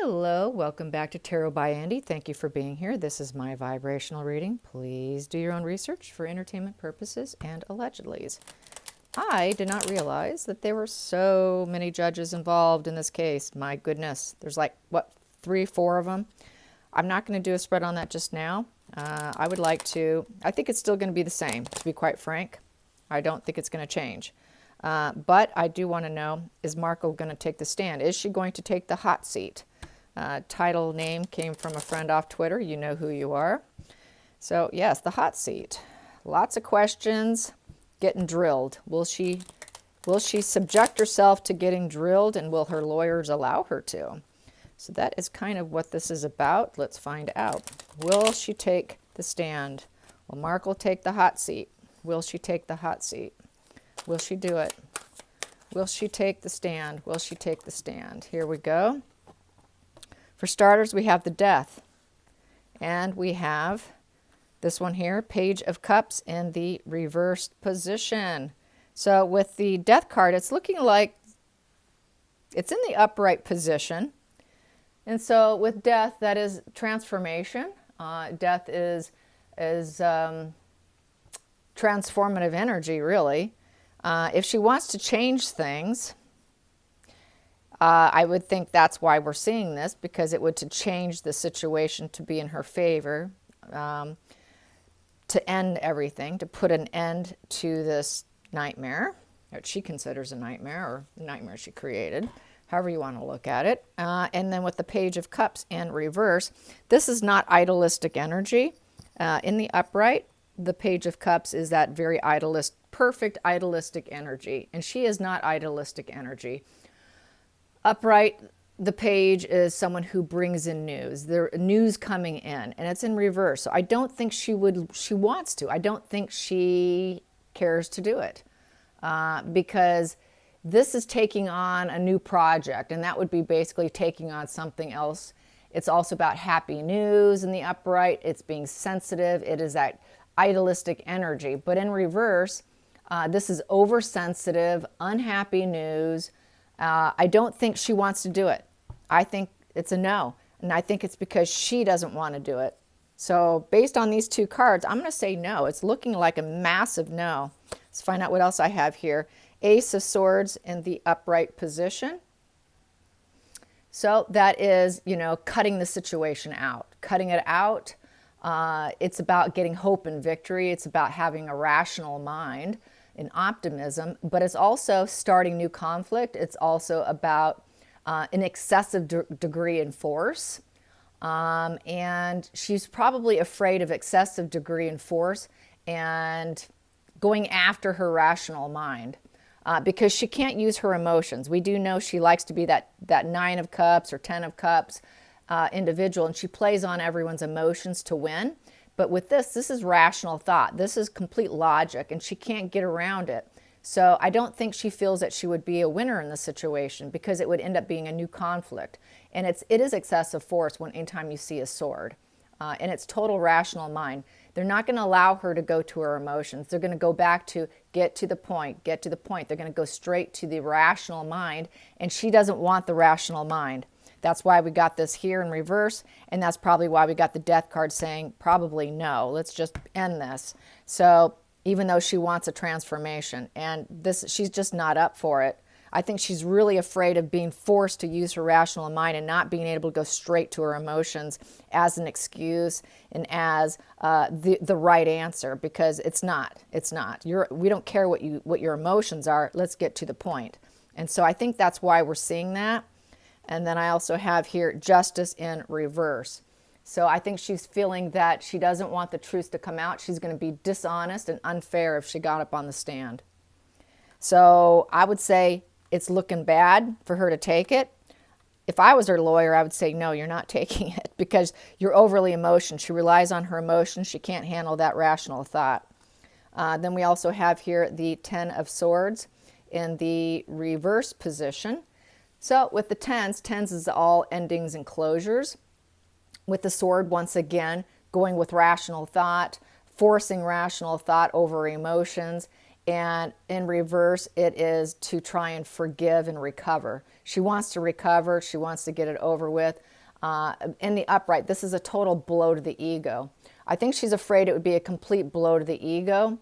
Hello, welcome back to Tarot by Andy. Thank you for being here. This is my vibrational reading. Please do your own research for entertainment purposes and allegedlys. I did not realize that there were so many judges involved in this case. My goodness, there's like, what, 3, 4 of them? I'm not going to do a spread on that just now. I would like to, I think it's still going to be the same, to be quite frank. I don't think it's going to change. But I do want to know, is Markle going to take the stand? Is she going to take the hot seat? Title name came from a friend off Twitter. You know who you are. So yes, the hot seat. Lots of questions, getting drilled. Will she subject herself to getting drilled, and will her lawyers allow her to? So that is kind of what this is about. Let's find out. Will she take the stand? Will Markle take the hot seat? Will she take the hot seat? Will she do it? Will she take the stand? Will she take the stand? Here we go. For starters, we have the Death. And we have this one here, Page of Cups in the reversed position. So with the Death card, it's looking like it's in the upright position. And so with Death, that is transformation. Death is transformative energy, really. If she wants to change things, I would think that's why we're seeing this, because it would to change the situation to be in her favor, to end everything, to put an end to this nightmare, that she considers a nightmare, or a nightmare she created, however you want to look at it. And then with the Page of Cups in reverse, this is not idealistic energy. In the upright, the Page of Cups is that very perfect idealistic energy, and she is not idealistic energy. Upright, the page is someone who brings in news. There news coming in, and it's in reverse. So I don't think she wants to. I don't think she cares to do it, because this is taking on a new project, and that would be basically taking on something else. It's also about happy news in the upright. It's being sensitive. It is that idealistic energy. But in reverse, this is oversensitive, unhappy news. I don't think she wants to do it. I think it's a no. And I think it's because she doesn't want to do it. So based on these two cards, I'm going to say no. It's looking like a massive no. Let's find out what else I have here. Ace of Swords in the upright position. So that is, cutting the situation out. Cutting it out. It's about getting hope and victory. It's about having a rational mind and optimism, but it's also starting new conflict. It's also about an excessive degree in force. And she's probably afraid of excessive degree in force and going after her rational mind, because she can't use her emotions. We do know she likes to be that 9 of Cups or 10 of Cups individual, and she plays on everyone's emotions to win. But with this is rational thought. This is complete logic, and she can't get around it. So I don't think she feels that she would be a winner in this situation, because it would end up being a new conflict. And it is excessive force anytime you see a sword. And it's total rational mind. They're not going to allow her to go to her emotions. They're going to go back to get to the point, get to the point. They're going to go straight to the rational mind, and she doesn't want the rational mind. That's why we got this here in reverse, and that's probably why we got the Death card saying probably no, let's just end this. So even though she wants a transformation, and she's just not up for it. I think she's really afraid of being forced to use her rational mind and not being able to go straight to her emotions as an excuse and as the right answer, because it's not. We don't care what your emotions are. Let's get to the point. And so I think that's why we're seeing that. And then I also have here Justice in reverse. So I think she's feeling that she doesn't want the truth to come out. She's going to be dishonest and unfair if she got up on the stand. So I would say it's looking bad for her to take it. If I was her lawyer, I would say, no, you're not taking it, because you're overly emotional. She relies on her emotions. She can't handle that rational thought. Then we also have here the 10 of Swords in the reverse position. So with the tens is all endings and closures. With the sword, once again, going with rational thought, forcing rational thought over emotions. And in reverse, it is to try and forgive and recover. She wants to recover. She wants to get it over with. In the upright, this is a total blow to the ego. I think she's afraid it would be a complete blow to the ego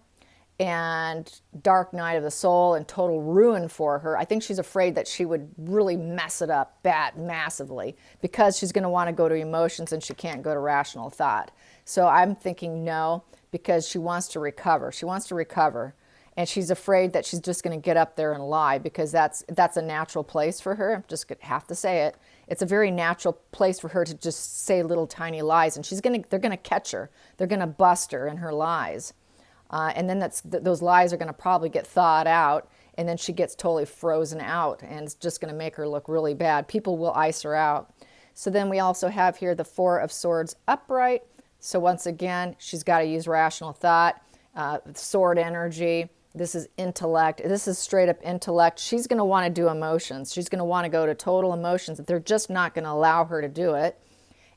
and dark night of the soul and total ruin for her. I think she's afraid that she would really mess it up bad, massively, because she's going to want to go to emotions and she can't go to rational thought. So I'm thinking no, because she wants to recover. She wants to recover. And she's afraid that she's just going to get up there and lie, because that's a natural place for her. Just have to say it. It's a very natural place for her to just say little tiny lies, and they're going to catch her. They're going to bust her in her lies. And then those lies are going to probably get thawed out, and then she gets totally frozen out, and it's just going to make her look really bad. People will ice her out. So then we also have here the Four of Swords upright. So once again, she's got to use rational thought, sword energy. This is intellect. This is straight up intellect. She's going to want to do emotions. She's going to want to go to total emotions. They're just not going to allow her to do it.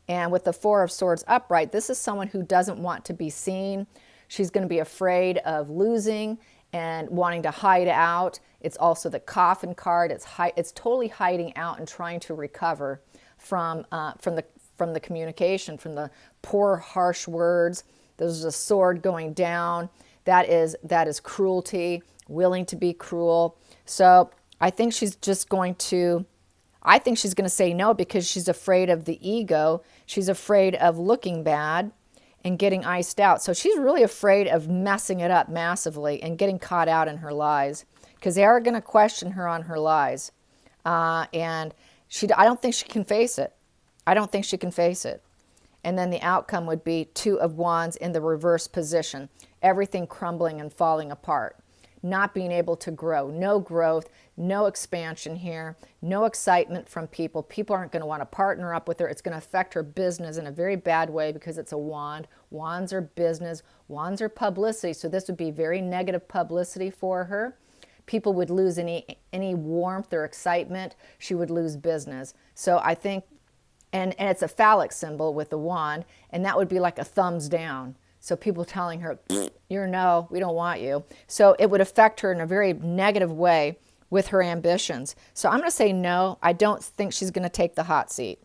And with the Four of Swords upright, this is someone who doesn't want to be seen. She's going to be afraid of losing and wanting to hide out. It's also the Coffin card. It's totally hiding out and trying to recover from the communication, from the poor, harsh words. There's a sword going down. That is cruelty, willing to be cruel. So I think she's going to say no, because she's afraid of the ego. She's afraid of looking bad and getting iced out. So she's really afraid of messing it up massively and getting caught out in her lies, because they are going to question her on her lies. And I don't think she can face it. I don't think she can face it. And then the outcome would be Two of Wands in the reverse position. Everything crumbling and falling apart. Not being able to grow. No growth, no expansion here, no excitement from people. People aren't going to want to partner up with her. It's going to affect her business in a very bad way, because it's a wand. Wands are business. Wands are publicity. So this would be very negative publicity for her. People would lose any warmth or excitement. She would lose business. So I think, and it's a phallic symbol with the wand, and that would be like a thumbs down. So people telling her, you're no, we don't want you. So it would affect her in a very negative way with her ambitions. So I'm going to say no. I don't think she's going to take the hot seat.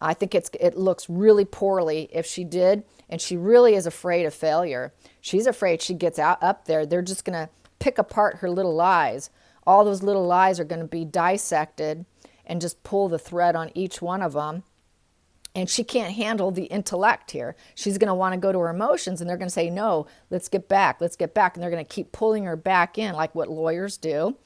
I think it looks really poorly if she did, and she really is afraid of failure. She's afraid she gets up there. They're just going to pick apart her little lies. All those little lies are going to be dissected and just pull the thread on each one of them. And she can't handle the intellect here. She's going to want to go to her emotions, and they're going to say, no, let's get back. And they're going to keep pulling her back in, like what lawyers do.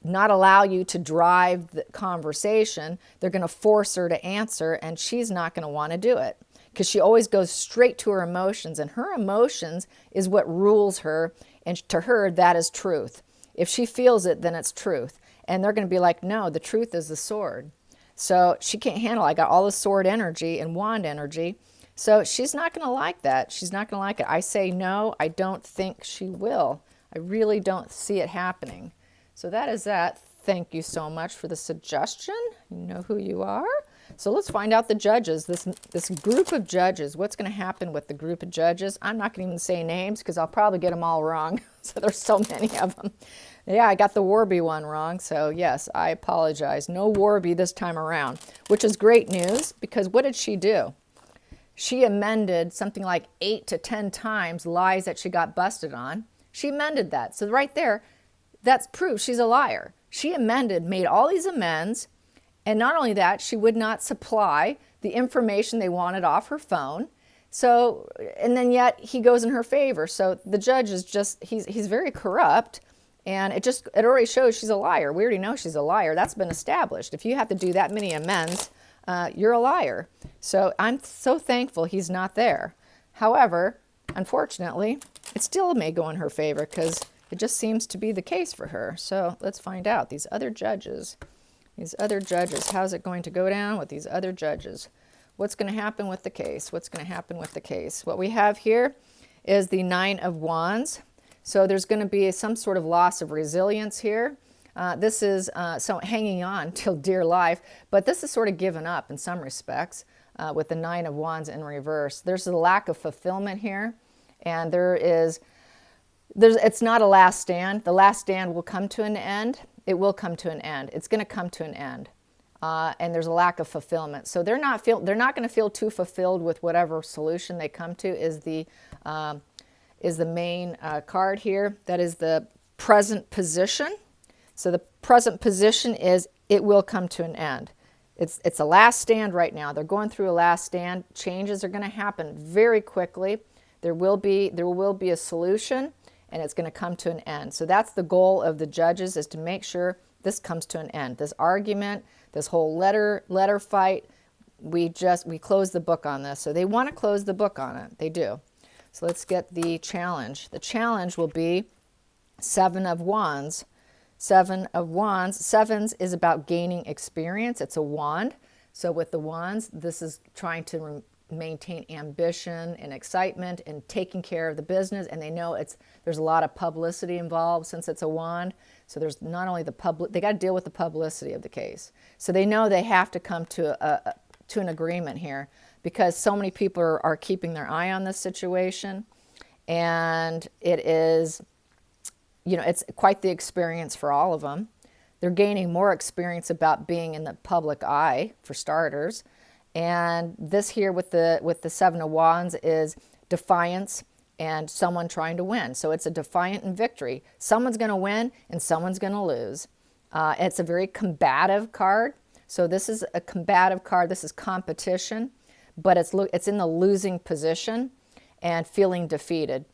Not allow you to drive the conversation. They're going to force her to answer, and she's not going to want to do it, because she always goes straight to her emotions, and her emotions is what rules her, and to her, that is truth. If she feels it, then it's truth. And they're going to be like, no, the truth is the sword. So she can't handle it. I got all the sword energy and wand energy. So she's not going to like that. She's not going to like it. I say no, I don't think she will. I really don't see it happening. So that is that. Thank you so much for the suggestion. You know who you are. So let's find out the judges. This group of judges. What's going to happen with the group of judges? I'm not going to even say names, because I'll probably get them all wrong. So there's so many of them. Yeah, I got the Warby one wrong, so yes, I apologize. No Warby this time around, which is great news, because what did she do? She amended something like 8 to 10 times lies that she got busted on. She amended that. So right there, that's proof she's a liar. She amended, made all these amends, and not only that, she would not supply the information they wanted off her phone. So, and then yet he goes in her favor. So the judge is just, he's very corrupt. And it already shows she's a liar. We already know she's a liar. That's been established. If you have to do that many amends, you're a liar. So I'm so thankful he's not there. However, unfortunately, it still may go in her favor, because it just seems to be the case for her. So let's find out. These other judges, how's it going to go down with these other judges? What's going to happen with the case? What's going to happen with the case? What we have here is the Nine of Wands. So there's going to be some sort of loss of resilience here. This is so hanging on till dear life, but this is sort of given up in some respects with the Nine of Wands in reverse. There's a lack of fulfillment here, and it's not a last stand. The last stand will come to an end. It will come to an end. It's going to come to an end. and there's a lack of fulfillment. So they're not going to feel too fulfilled with whatever solution they come to. Is the main card here. That is the present position. So the present position is it will come to an end. It's a last stand right now. They're going through a last stand. Changes are going to happen very quickly. There will be a solution, and it's going to come to an end. So that's the goal of the judges, is to make sure this comes to an end. This argument, this whole letter fight, we close the book on this. So they want to close the book on it. They do. So let's get the challenge. The challenge will be 7 of Wands. 7 of Wands. Sevens is about gaining experience. It's a wand. So with the wands, this is trying to maintain ambition and excitement and taking care of the business. And they know there's a lot of publicity involved since it's a wand. So there's not only they got to deal with the publicity of the case. So they know they have to come to an agreement here, because so many people are keeping their eye on this situation. And it is, it's quite the experience for all of them. They're gaining more experience about being in the public eye, for starters. And this here with the 7 of Wands is defiance and someone trying to win. So it's a defiant and victory. Someone's going to win and someone's going to lose. It's a very combative card. So this is a combative card. This is competition, but it's in the losing position and feeling defeated.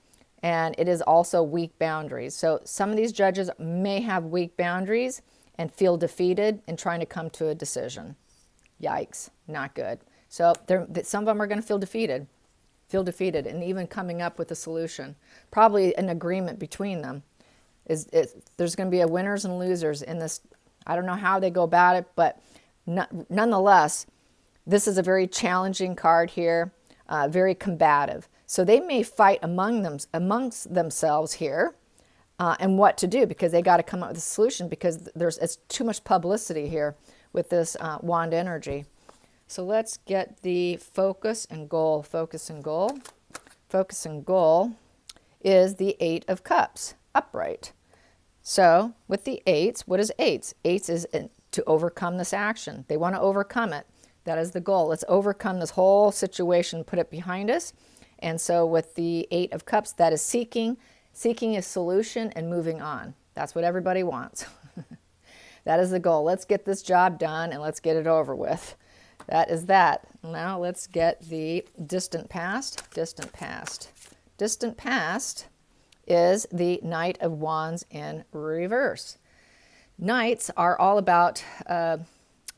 And it is also weak boundaries. So some of these judges may have weak boundaries and feel defeated in trying to come to a decision. Yikes, not good. So some of them are going to feel defeated, and even coming up with a solution. Probably an agreement between them. There's going to be a winners and losers in this. I don't know how they go about it, but nonetheless, this is a very challenging card here, very combative. So they may fight amongst themselves here and what to do, because they got to come up with a solution, because it's too much publicity here with this wand energy. So let's get the focus and goal. Focus and goal. Focus and goal is the 8 of Cups, upright. So with the 8s, what is 8s? 8s is to overcome this action. They want to overcome it. That is the goal. Let's overcome this whole situation, put it behind us. And so with the 8 of Cups, that is seeking a solution and moving on. That's what everybody wants. That is the goal. Let's get this job done and let's get it over with. That is that. Now let's get the distant past. Distant past. Distant past is the Knight of Wands in reverse. Knights are all about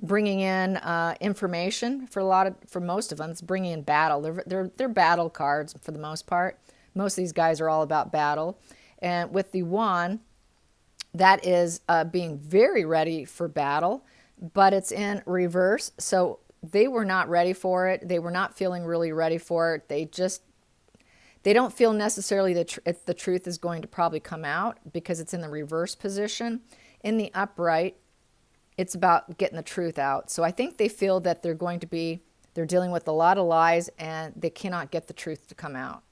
bringing in information. For most of them, it's bringing in battle. They're battle cards for the most part. Most of these guys are all about battle. And with the wand, that is being very ready for battle, but it's in reverse. So they were not ready for it. They were not feeling really ready for it. They don't feel necessarily that the truth is going to probably come out, because it's in the reverse position. In the upright, it's about getting the truth out. So I think they feel that they're dealing with a lot of lies and they cannot get the truth to come out.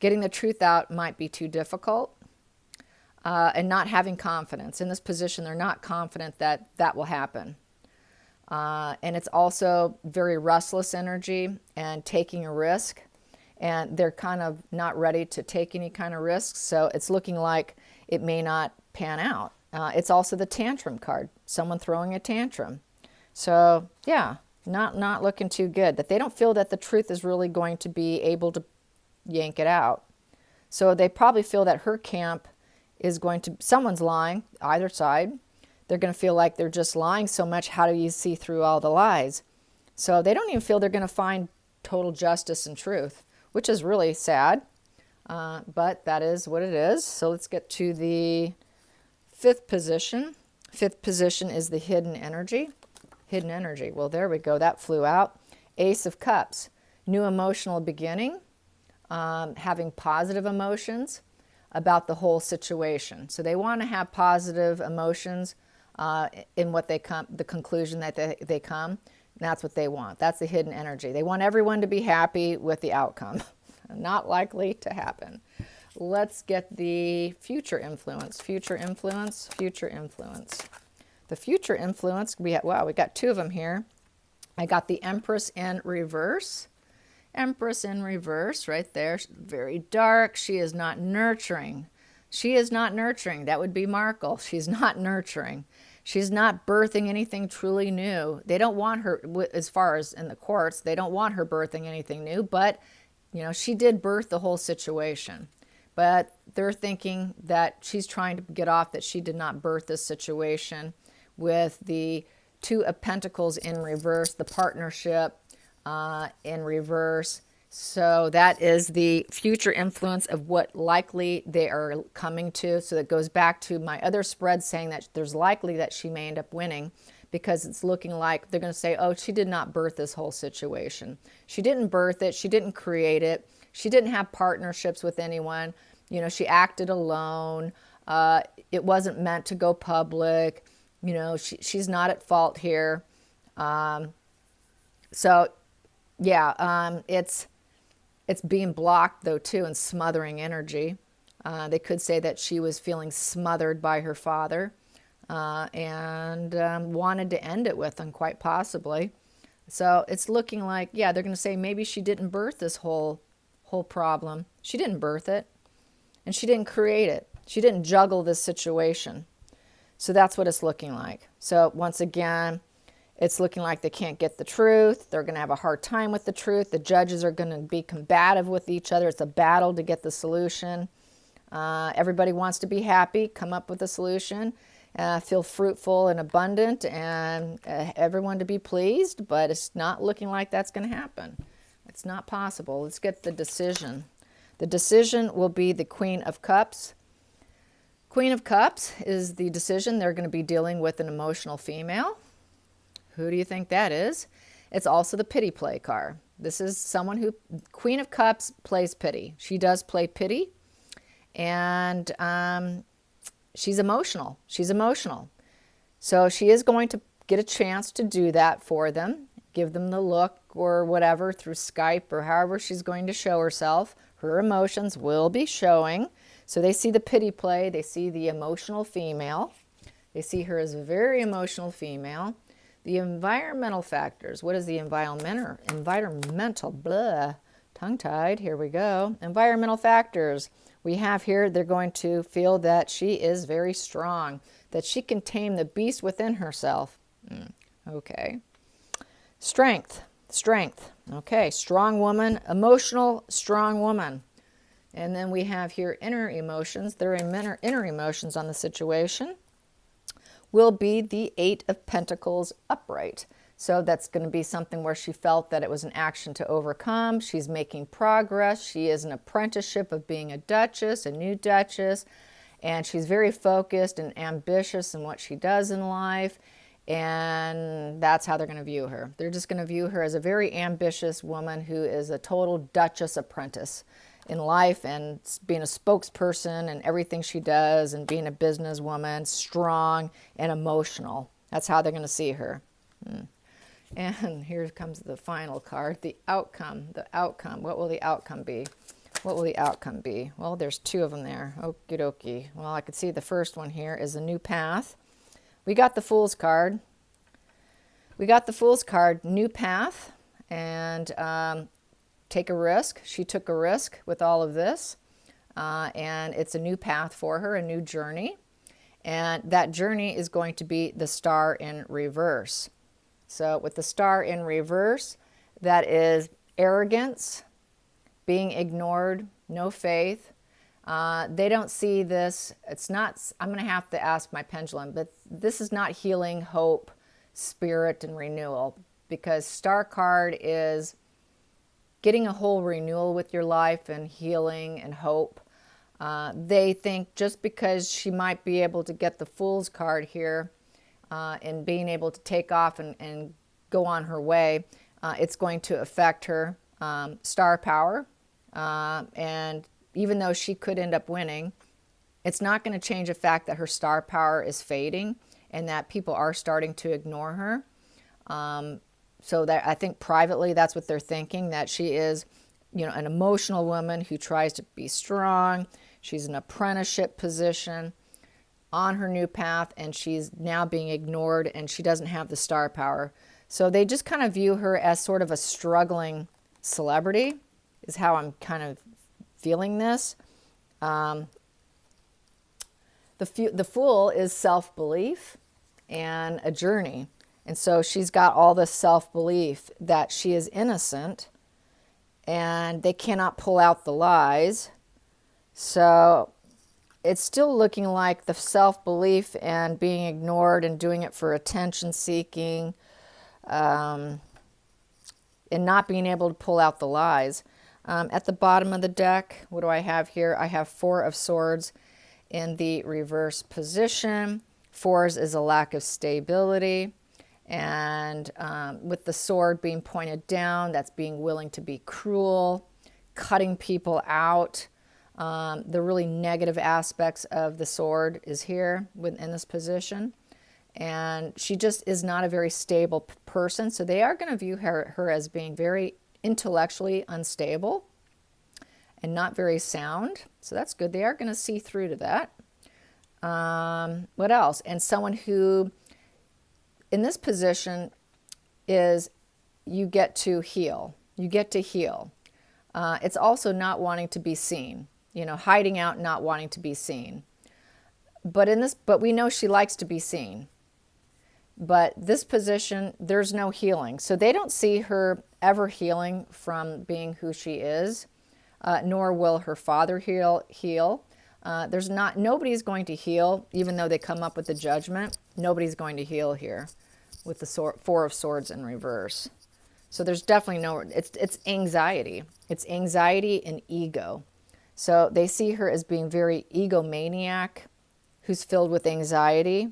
Getting the truth out might be too difficult. And not having confidence. In this position, they're not confident that that will happen. And it's also very restless energy and taking a risk. And they're kind of not ready to take any kind of risks. So it's looking like it may not pan out. It's also the tantrum card, someone throwing a tantrum. So yeah, not looking too good. That they don't feel that the truth is really going to be able to yank it out. So they probably feel that her camp is someone's lying, either side. They're going to feel like they're just lying so much. How do you see through all the lies? So they don't even feel they're going to find total justice and truth, which is really sad. But that is what it is. So let's get to the 5th position. 5th position is the hidden energy. Hidden energy. Well, there we go. That flew out. Ace of Cups. New emotional beginning. Having positive emotions about the whole situation. So they want to have positive emotions in what they come, the conclusion that they come. And that's what they want. That's the hidden energy. They want everyone to be happy with the outcome. Not likely to happen. Let's get the future influence. Future influence. Future influence. The future influence, we got two of them here. I got the Empress in reverse. Empress in reverse right there. Very dark. She is not nurturing. She is not nurturing. That would be Markle. She's not nurturing. She's not birthing anything truly new. They don't want her, as far as in the courts, they don't want her birthing anything new, but, she did birth the whole situation. But they're thinking that she's trying to get off that she did not birth this situation with the Two of Pentacles in reverse, the partnership in reverse. So that is the future influence of what likely they are coming to. So that goes back to my other spread saying that there's likely that she may end up winning, because it's looking like they're going to say, oh, she did not birth this whole situation. She didn't birth it. She didn't create it. She didn't have partnerships with anyone. She acted alone. It wasn't meant to go public. She's not at fault here. It's being blocked, though, too, and smothering energy. They could say that she was feeling smothered by her father and wanted to end it with him, quite possibly. So it's looking like, they're going to say maybe she didn't birth this whole problem. She didn't birth it, and she didn't create it. She didn't juggle this situation. So that's what it's looking like. So once again, it's looking like they can't get the truth. They're going to have a hard time with the truth. The judges are going to be combative with each other. It's a battle to get the solution. Everybody wants to be happy, come up with a solution, feel fruitful and abundant, and everyone to be pleased, but it's not looking like that's going to happen. It's not possible. Let's get the decision. The decision will be the Queen of Cups. Queen of Cups is the decision. They're going to be dealing with an emotional female. Who do you think that is? It's also the pity play card. This is someone who, Queen of Cups plays pity. She does play pity, and she's emotional. She's emotional. So she is going to get a chance to do that for them, give them the look or whatever through Skype or however she's going to show herself. Her emotions will be showing. So they see the pity play. They see the emotional female. They see her as a very emotional female. The environmental factors. What is the environmental, blah, tongue-tied, here we go. Environmental factors. We have here, they're going to feel that she is very strong, that she can tame the beast within herself. Okay. Strength. Okay, strong woman, emotional, strong woman. And then we have here inner emotions. There are inner emotions on the situation. Will be the Eight of Pentacles upright. So that's going to be something where she felt that it was an action to overcome. She's making progress. She is an apprenticeship of being a duchess, a new duchess, and she's very focused and ambitious in what she does in life, and that's how they're going to view her. They're just going to view her as a very ambitious woman who is a total duchess apprentice in life, and being a spokesperson and everything she does, and being a businesswoman, strong and emotional. That's how they're going to see her. And here comes the final card, the outcome. The outcome. What will the outcome be? What will the outcome be? Well, there's two of them there. Okie dokie. Well, I could see the first one here is a new path. We got the Fool's card. New path, and take a risk. She took a risk with all of this, and it's a new path for her, a new journey, and that journey is going to be the Star in reverse. So with the Star in reverse, that is arrogance, being ignored, no faith. They don't see this. It's not, I'm going to have to ask my pendulum, but this is not healing, hope, spirit, and renewal, because Star card is getting a whole renewal with your life and healing and hope. They think just because she might be able to get the Fool's card here and being able to take off and go on her way, it's going to affect her star power. And even though she could end up winning, it's not going to change the fact that her star power is fading and that people are starting to ignore her. So that I think privately that's what they're thinking, that she is, an emotional woman who tries to be strong. She's an apprenticeship position. on her new path, and she's now being ignored, and she doesn't have the star power. So they just kind of view her as sort of a struggling celebrity, is how I'm kind of feeling this. The Fool is self-belief and a journey. And so she's got all this self-belief that she is innocent, and they cannot pull out the lies. So it's still looking like the self-belief and being ignored and doing it for attention seeking, and not being able to pull out the lies. At the bottom of the deck, what do I have here? I have Four of Swords in the reverse position. Fours is a lack of stability. And with the sword being pointed down, that's being willing to be cruel, cutting people out. The really negative aspects of the sword is here in this position. And she just is not a very stable person. So they are going to view her as being very intellectually unstable and not very sound. So that's good. They are going to see through to that. What else? And someone who, in this position, is you get to heal. You get to heal. It's also not wanting to be seen. You know, hiding out, not wanting to be seen. But we know she likes to be seen. But this position, there's no healing. So they don't see her ever healing from being who she is, nor will her father heal. Nobody's going to heal, even though they come up with the Judgment. Nobody's going to heal here with the Four of Swords in reverse. So there's definitely it's anxiety. It's anxiety and ego. So they see her as being very egomaniac, who's filled with anxiety,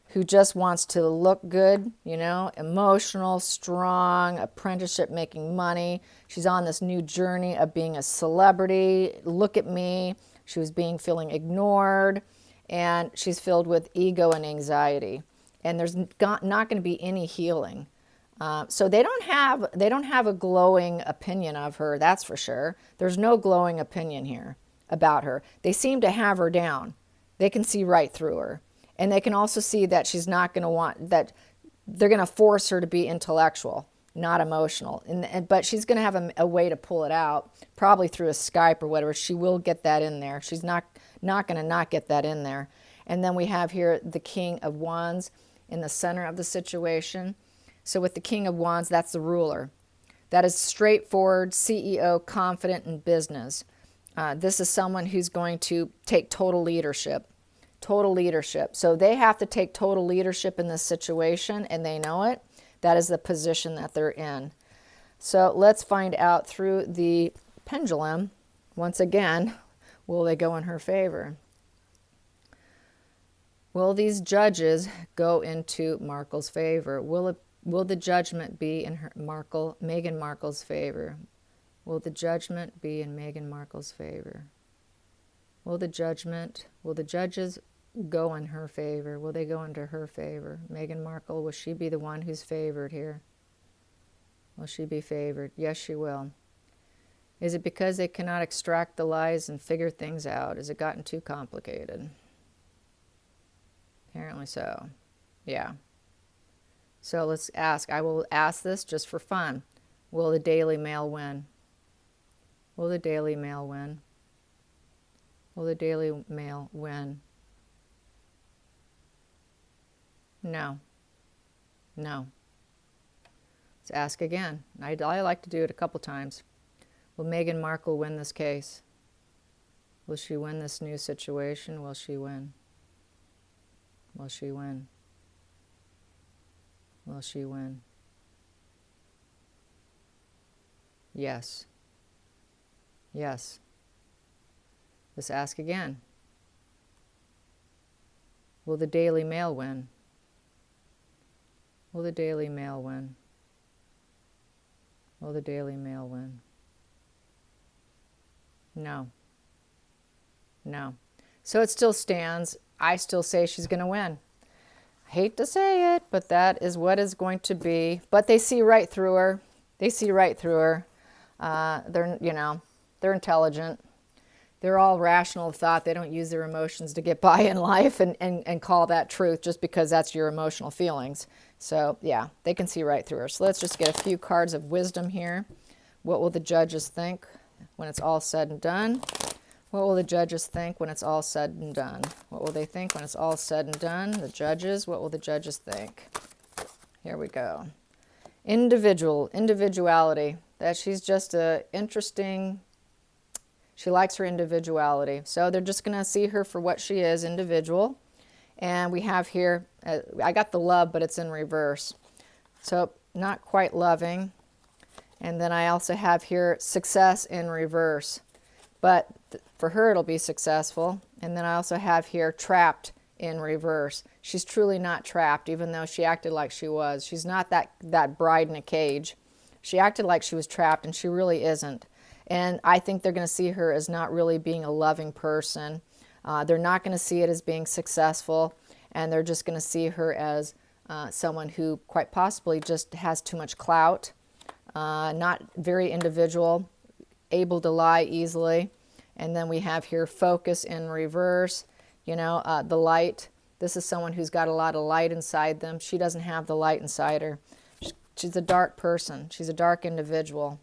who just wants to look good, you know, emotional, strong, apprenticeship, making money. She's on this new journey of being a celebrity. Look at me. She was feeling ignored, and she's filled with ego and anxiety. And there's not going to be any healing. So they don't have a glowing opinion of her, that's for sure. There's no glowing opinion here about her. They seem to have her down. They can see right through her. And they can also see that she's not going to want, that they're going to force her to be intellectual, not emotional. But she's going to have a way to pull it out, probably through a Skype or whatever. She will get that in there. She's not going to not get that in there. And then we have here the King of Wands in the center of the situation. So with the King of Wands, that's the ruler. That is straightforward, CEO, confident in business. This is someone who's going to take total leadership. Total leadership. So they have to take total leadership in this situation, and they know it. That is the position that they're in. So let's find out through the pendulum, once again, will they go in her favor? Will these judges go into Markle's favor? Will the judgment be in Meghan Markle's favor? Will the judgment be in Meghan Markle's favor? Will the judges go in her favor? Will they go into her favor? Meghan Markle, will she be the one who's favored here? Will she be favored? Yes, she will. Is it because they cannot extract the lies and figure things out? Has it gotten too complicated? Apparently so. Yeah. So let's ask. I will ask this just for fun. Will the Daily Mail win? Will the Daily Mail win? Will the Daily Mail win? No. No. Let's ask again. I like to do it a couple times. Will Meghan Markle win this case? Will she win this new situation? Will she win? Will she win? Will she win? Yes. Yes. Let's ask again. Will the Daily Mail win? Will the Daily Mail win? Will the Daily Mail win? No. No. So it still stands. I still say she's going to win. I hate to say it, but that is what is going to be. But they see right through her. They see right through her. They're intelligent. They're all rational of thought. They don't use their emotions to get by in life and call that truth just because that's your emotional feelings. So yeah, they can see right through her. So let's just get a few cards of wisdom here. What will the judges think when it's all said and done? What will the judges think when it's all said and done? What will they think when it's all said and done? The judges, what will the judges think? Here we go. Individuality. That she's just a interesting, she likes her individuality. So they're just going to see her for what she is, individual. And we have here, I got the love, but it's in reverse. So not quite loving. And then I also have here success in reverse. But for her, it'll be successful. And then I also have here trapped in reverse. She's truly not trapped, even though she acted like she was. She's not that bride in a cage. She acted like she was trapped, and she really isn't. And I think they're going to see her as not really being a loving person. They're not going to see it as being successful, and they're just going to see her as someone who quite possibly just has too much clout, not very individual, able to lie easily. And then we have here focus in reverse. You know, the light. This is someone who's got a lot of light inside them. She doesn't have the light inside her. She's a dark person. She's a dark individual.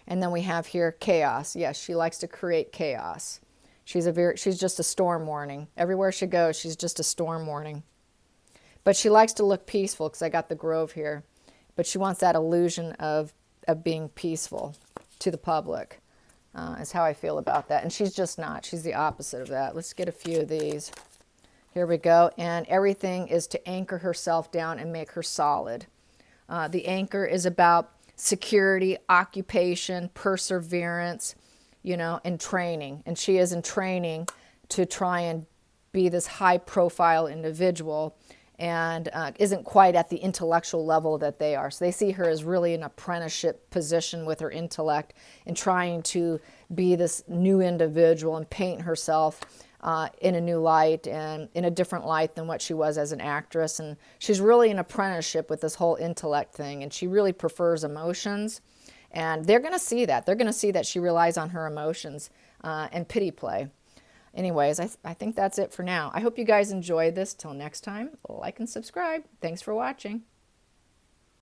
And then we have here chaos. Yes, she likes to create chaos. She's just a storm warning. Everywhere she goes, she's just a storm warning. But she likes to look peaceful, because I got the grove here. But she wants that illusion of being peaceful to the public, is how I feel about that. And she's just not. She's the opposite of that. Let's get a few of these. Here we go. And everything is to anchor herself down and make her solid. The anchor is about security, occupation, perseverance, you know, and training. And she is in training to try and be this high-profile individual, and isn't quite at the intellectual level that they are. So they see her as really an apprenticeship position with her intellect, and trying to be this new individual and paint herself in a new light and in a different light than what she was as an actress. And she's really an apprenticeship with this whole intellect thing, and she really prefers emotions. And they're going to see that. They're going to see that she relies on her emotions and pity play. Anyways, I think that's it for now. I hope you guys enjoyed this. Till next time, like and subscribe. Thanks for watching.